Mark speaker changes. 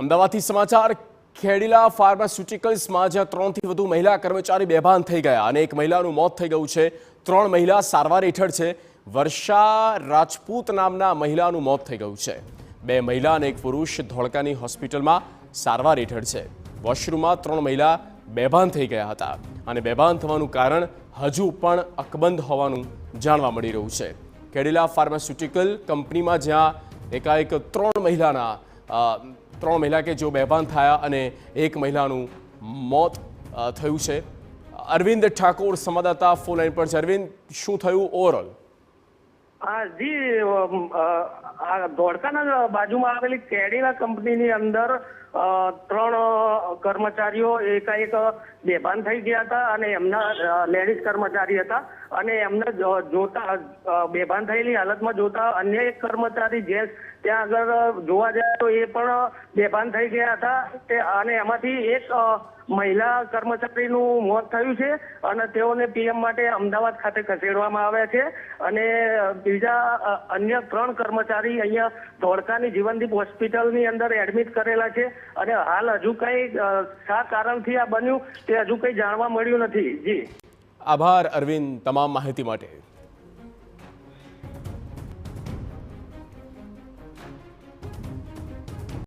Speaker 1: અમદાવાદથી સમાચાર ખેડીલા ફાર્માસ્યુટિકલ્સમાં જ્યાં 3 થી વધુ મહિલા કર્મચારી બેભાન થઈ ગયા અને એક મહિલાનું મોત થઈ ગયું છે। 3 મહિલા સારવાર હેઠળ છે। વર્ષા રાજપૂત નામના મહિલાનું મોત થઈ ગયું છે। 2 મહિલા અને એક પુરુષ ધોળકાની હોસ્પિટલમાં સારવાર હેઠળ છે। વોશરૂમમાં 3 મહિલા બેભાન થઈ ગયા હતા અને બેભાન થવાનું કારણ હજુ પણ અકબંધ હોવાનું જાણવા મળી રહ્યું છે। ખેડીલા ફાર્માસ્યુટિકલ કંપનીમાં જ્યાં એકાએક 3 મહિલા કે જેઓ બેભાન થયા અને એક મહિલાનું મોત થયું છે। અરવિંદ ઠાકોર સંવાદદાતા ફોન લાઈન પર છે। અરવિંદ, શું થયું ઓવરઓલ?
Speaker 2: જી, ધોળકાના બાજુમાં આવેલી કેડીલા કંપનીની અંદર 3 કર્મચારીઓ એકાએક બેભાન થઈ ગયા હતા અને એમના લેડીઝ કર્મચારી હતા અને એમને જોતા બેભાન થયેલી હાલતમાં જોતા અન્ય એક કર્મચારી જે ત્યાં આગળ જોવા જાય તો એ પણ બેભાન થઈ ગયા હતા અને એમાંથી એક મહિલા કર્મચારીનું મોત થયું છે અને તેઓને પીએમ માટે અમદાવાદ ખાતે ખસેડવામાં આવ્યા છે અને બીજા અન્ય 3 કર્મચારી અહીંયા ધોળકાની જીવનદીપ હોસ્પિટલની અંદર એડમિટ કરેલા છે અને હાલ હજુ કંઈ શા કારણથી આ બન્યું તે હજુ કંઈ જાણવા મળ્યું નથી। જી,
Speaker 1: આભાર અરવિંદ તમામ માહિતી માટે।